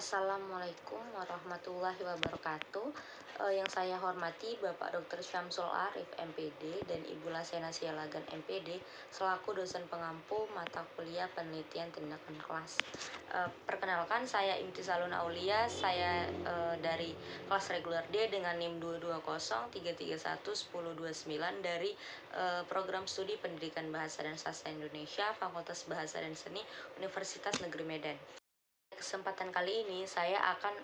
Assalamualaikum warahmatullahi wabarakatuh. Yang saya hormati Bapak Dr. Syamsul Arif MPD dan Ibu Lasena Sialagan MPD selaku dosen pengampu mata kuliah penelitian tindakan kelas. Perkenalkan, saya Imtizalun Aulia, saya dari kelas reguler D dengan NIM 22033111029 dari program studi Pendidikan Bahasa dan Sastra Indonesia, Fakultas Bahasa dan Seni, Universitas Negeri Medan. Kesempatan kali ini saya akan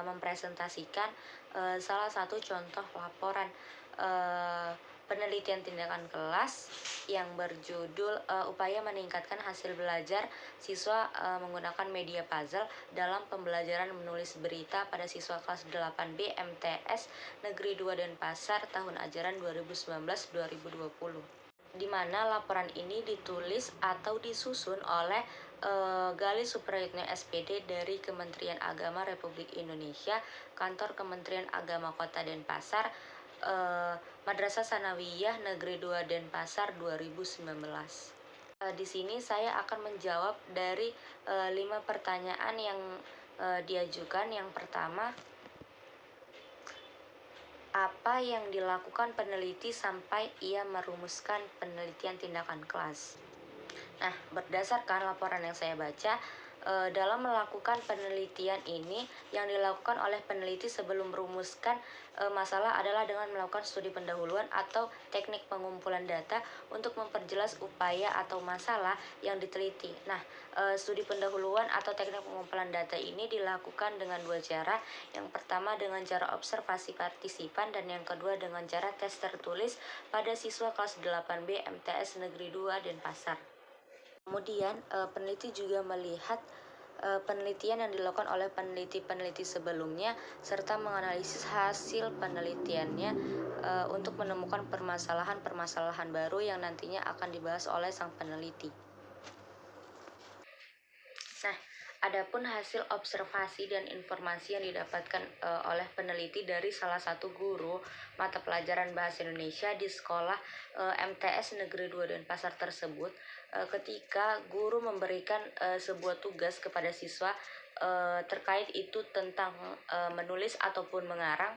mempresentasikan salah satu contoh laporan penelitian tindakan kelas yang berjudul upaya meningkatkan hasil belajar siswa menggunakan media puzzle dalam pembelajaran menulis berita pada siswa kelas 8B MTS Negeri 2 Denpasar tahun ajaran 2019-2020, di mana laporan ini ditulis atau disusun oleh Gali Suprayitno SPD dari Kementerian Agama Republik Indonesia, Kantor Kementerian Agama Kota Denpasar, Madrasah Sanawiyah Negeri 2 Denpasar 2019. Di sini saya akan menjawab dari 5 pertanyaan yang diajukan. Yang pertama, apa yang dilakukan peneliti sampai ia merumuskan penelitian tindakan kelas? Nah, berdasarkan laporan yang saya baca, dalam melakukan penelitian ini yang dilakukan oleh peneliti sebelum merumuskan masalah adalah dengan melakukan studi pendahuluan atau teknik pengumpulan data untuk memperjelas upaya atau masalah yang diteliti. Nah, studi pendahuluan atau teknik pengumpulan data ini dilakukan dengan dua cara. Yang pertama dengan cara observasi partisipan dan yang kedua dengan cara tes tertulis pada siswa kelas 8B MTS Negeri 2 Denpasar. Kemudian peneliti juga melihat penelitian yang dilakukan oleh peneliti-peneliti sebelumnya serta menganalisis hasil penelitiannya untuk menemukan permasalahan-permasalahan baru yang nantinya akan dibahas oleh sang peneliti. Nah, adapun hasil observasi dan informasi yang didapatkan oleh peneliti dari salah satu guru mata pelajaran Bahasa Indonesia di sekolah MTS Negeri 2 Denpasar tersebut, ketika guru memberikan sebuah tugas kepada siswa terkait itu tentang menulis ataupun mengarang,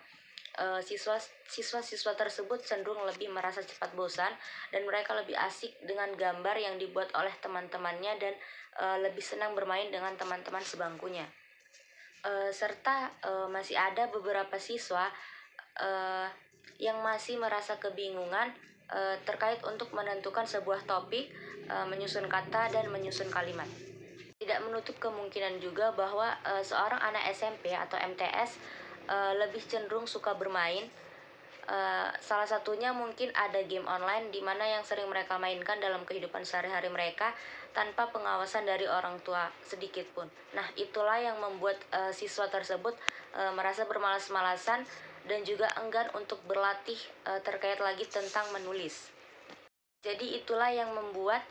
siswa-siswa tersebut cenderung lebih merasa cepat bosan dan mereka lebih asik dengan gambar yang dibuat oleh teman-temannya dan lebih senang bermain dengan teman-teman sebangkunya. Serta masih ada beberapa siswa yang masih merasa kebingungan terkait untuk menentukan sebuah topik, menyusun kata dan menyusun kalimat. Tidak menutup kemungkinan juga bahwa seorang anak SMP atau MTS lebih cenderung suka bermain. Salah satunya mungkin ada game online di mana yang sering mereka mainkan dalam kehidupan sehari-hari mereka tanpa pengawasan dari orang tua sedikit pun. Nah, itulah yang membuat siswa tersebut merasa bermalas-malasan dan juga enggan untuk berlatih terkait lagi tentang menulis. Jadi itulah yang membuat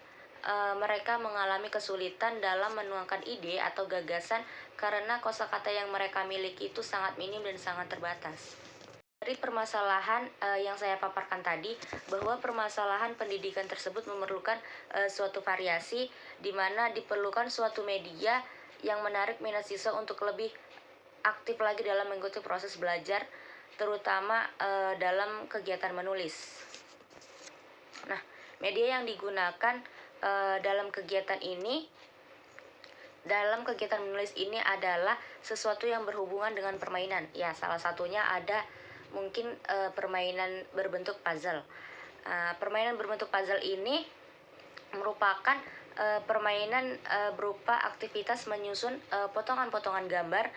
mereka mengalami kesulitan dalam menuangkan ide atau gagasan karena kosakata yang mereka miliki itu sangat minim dan sangat terbatas. Dari permasalahan yang saya paparkan tadi, bahwa permasalahan pendidikan tersebut memerlukan suatu variasi di mana diperlukan suatu media yang menarik minat siswa untuk lebih aktif lagi dalam mengikuti proses belajar, terutama dalam kegiatan menulis. Nah, media yang digunakan dalam kegiatan menulis ini adalah sesuatu yang berhubungan dengan permainan. Ya, salah satunya ada mungkin permainan berbentuk puzzle. Permainan berbentuk puzzle ini merupakan permainan berupa aktivitas menyusun potongan-potongan gambar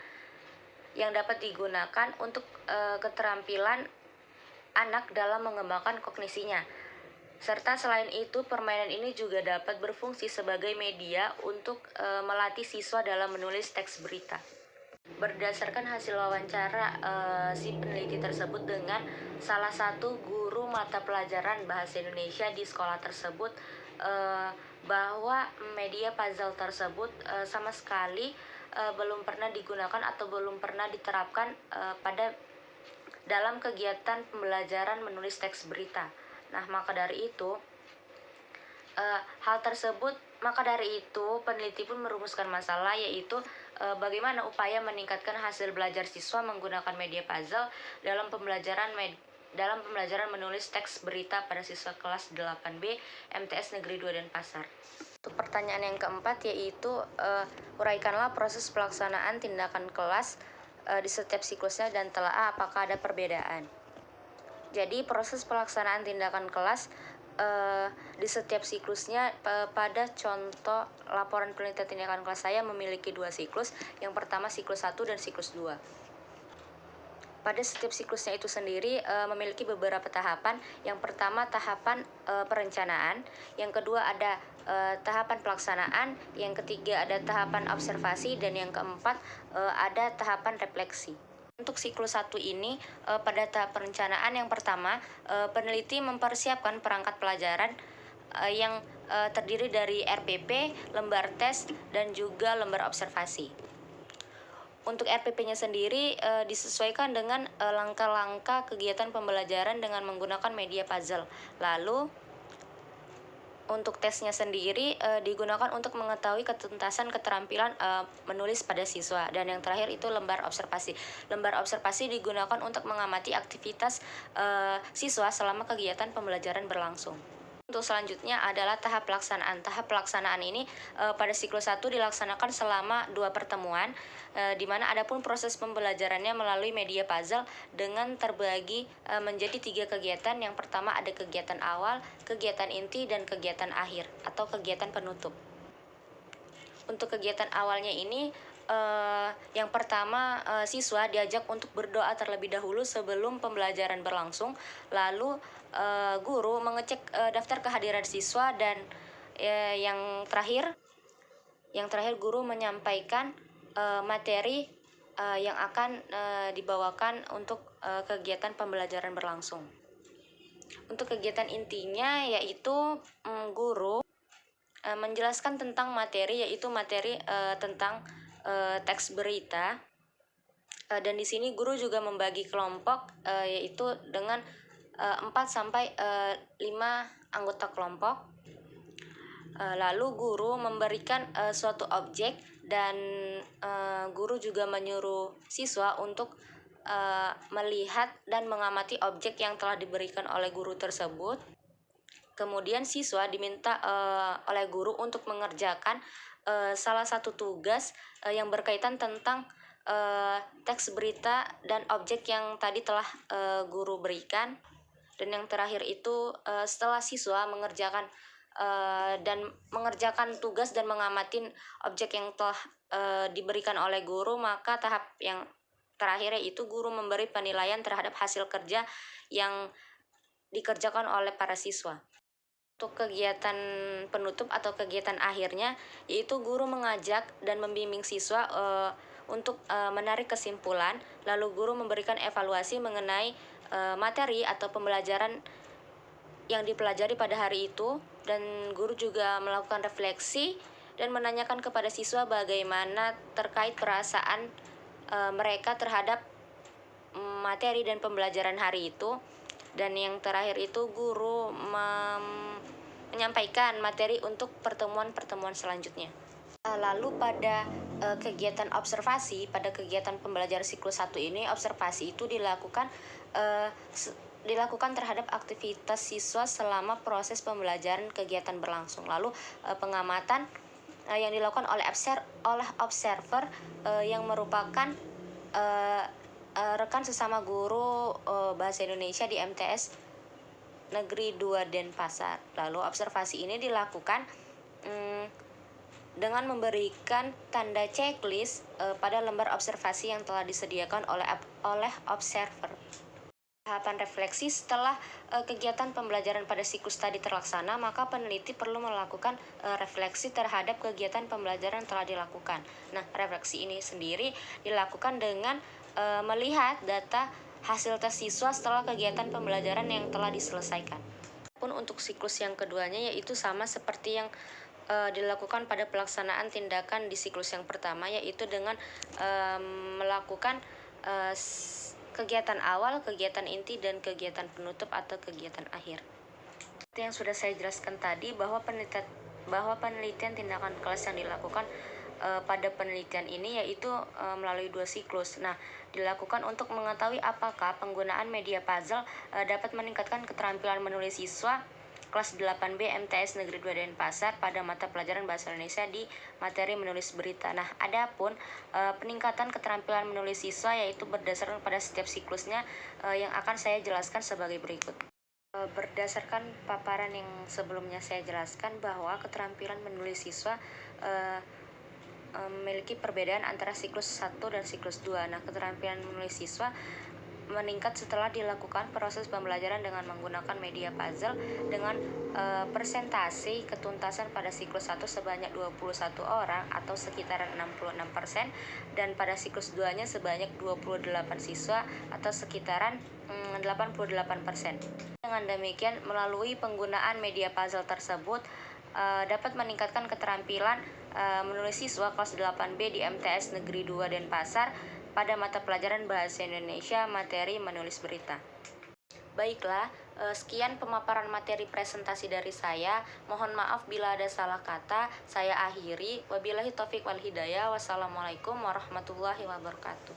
yang dapat digunakan untuk keterampilan anak dalam mengembangkan kognisinya. Serta selain itu, permainan ini juga dapat berfungsi sebagai media untuk melatih siswa dalam menulis teks berita. Berdasarkan hasil wawancara si peneliti tersebut dengan salah satu guru mata pelajaran Bahasa Indonesia di sekolah tersebut, bahwa media puzzle tersebut sama sekali belum pernah digunakan atau belum pernah diterapkan pada dalam kegiatan pembelajaran menulis teks berita. Nah, maka dari itu peneliti pun merumuskan masalah, yaitu bagaimana upaya meningkatkan hasil belajar siswa menggunakan media puzzle dalam pembelajaran menulis teks berita pada siswa kelas 8B MTS Negeri 2 Denpasar. Untuk pertanyaan yang keempat yaitu uraikanlah proses pelaksanaan tindakan kelas di setiap siklusnya dan telaah apakah ada perbedaan. Jadi proses pelaksanaan tindakan kelas di setiap siklusnya pada contoh laporan penelitian tindakan kelas saya memiliki 2 siklus. Yang pertama siklus 1 dan siklus 2. Pada setiap siklusnya itu sendiri memiliki beberapa tahapan. Yang pertama tahapan perencanaan, yang kedua ada tahapan pelaksanaan, yang ketiga ada tahapan observasi, dan yang keempat ada tahapan refleksi. Untuk siklus 1 ini pada tahap perencanaan yang pertama peneliti mempersiapkan perangkat pelajaran yang terdiri dari RPP, lembar tes, dan juga lembar observasi. Untuk RPP-nya sendiri disesuaikan dengan langkah-langkah kegiatan pembelajaran dengan menggunakan media puzzle. Lalu untuk tesnya sendiri digunakan untuk mengetahui ketuntasan keterampilan menulis pada siswa. Dan yang terakhir itu lembar observasi. Lembar observasi digunakan untuk mengamati aktivitas siswa selama kegiatan pembelajaran berlangsung. Untuk selanjutnya adalah tahap pelaksanaan. Tahap pelaksanaan ini pada siklus 1 dilaksanakan selama 2 pertemuan, di mana adapun proses pembelajarannya melalui media puzzle dengan terbagi menjadi 3 kegiatan. Yang pertama ada kegiatan awal, kegiatan inti, dan kegiatan akhir atau kegiatan penutup. Untuk kegiatan awalnya ini yang pertama siswa diajak untuk berdoa terlebih dahulu sebelum pembelajaran berlangsung. Lalu guru mengecek daftar kehadiran siswa, dan yang terakhir guru menyampaikan materi yang akan dibawakan untuk kegiatan pembelajaran berlangsung. Untuk kegiatan intinya yaitu guru menjelaskan tentang materi, yaitu materi tentang teks berita, dan di sini guru juga membagi kelompok yaitu dengan 4 sampai 5 anggota kelompok. Lalu guru memberikan suatu objek, dan guru juga menyuruh siswa untuk melihat dan mengamati objek yang telah diberikan oleh guru tersebut. Kemudian siswa diminta oleh guru untuk mengerjakan salah satu tugas yang berkaitan tentang teks berita dan objek yang tadi telah guru berikan. Dan yang terakhir itu setelah siswa mengerjakan tugas dan mengamati objek yang telah diberikan oleh guru, maka tahap yang terakhir yaitu guru memberi penilaian terhadap hasil kerja yang dikerjakan oleh para siswa. Untuk kegiatan penutup atau kegiatan akhirnya yaitu guru mengajak dan membimbing siswa untuk menarik kesimpulan, lalu guru memberikan evaluasi mengenai materi atau pembelajaran yang dipelajari pada hari itu, dan guru juga melakukan refleksi dan menanyakan kepada siswa bagaimana terkait perasaan mereka terhadap materi dan pembelajaran hari itu. Dan yang terakhir itu guru menyampaikan materi untuk pertemuan-pertemuan selanjutnya. Lalu pada kegiatan observasi, pada kegiatan pembelajaran siklus 1 ini, observasi itu dilakukan terhadap aktivitas siswa selama proses pembelajaran kegiatan berlangsung. Lalu pengamatan yang dilakukan oleh observer yang merupakan rekan sesama guru bahasa Indonesia di MTS Negeri 2 Denpasar. Lalu observasi ini dilakukan dengan memberikan tanda checklist pada lembar observasi yang telah disediakan oleh observer. Tahapan refleksi setelah kegiatan pembelajaran pada siklus tadi terlaksana, maka peneliti perlu melakukan refleksi terhadap kegiatan pembelajaran yang telah dilakukan. Nah, refleksi ini sendiri dilakukan dengan melihat data hasil tes siswa setelah kegiatan pembelajaran yang telah diselesaikan. Pun untuk siklus yang keduanya yaitu sama seperti yang dilakukan pada pelaksanaan tindakan di siklus yang pertama, yaitu dengan melakukan kegiatan awal, kegiatan inti, dan kegiatan penutup atau kegiatan akhir. Seperti yang sudah saya jelaskan tadi, bahwa penelitian tindakan kelas yang dilakukan pada penelitian ini yaitu melalui 2 siklus. Nah, dilakukan untuk mengetahui apakah penggunaan media puzzle dapat meningkatkan keterampilan menulis siswa kelas 8B MTS Negeri 2 Denpasar pada mata pelajaran Bahasa Indonesia di materi menulis berita. Nah, adapun peningkatan keterampilan menulis siswa yaitu berdasarkan pada setiap siklusnya yang akan saya jelaskan sebagai berikut. Berdasarkan paparan yang sebelumnya saya jelaskan bahwa keterampilan menulis siswa memiliki perbedaan antara siklus 1 dan siklus 2. Nah, keterampilan menulis siswa meningkat setelah dilakukan proses pembelajaran dengan menggunakan media puzzle dengan persentase ketuntasan pada siklus 1 sebanyak 21 orang atau sekitaran 66% dan pada siklus 2-nya sebanyak 28 siswa atau sekitaran 88%. Dengan demikian, melalui penggunaan media puzzle tersebut dapat meningkatkan keterampilan menulis siswa kelas 8B di MTS Negeri 2 Denpasar pada mata pelajaran Bahasa Indonesia materi menulis berita. Baiklah, sekian pemaparan materi presentasi dari saya. Mohon maaf bila ada salah kata. Saya akhiri. Wabillahi taufik wal hidayah. Wassalamualaikum warahmatullahi wabarakatuh.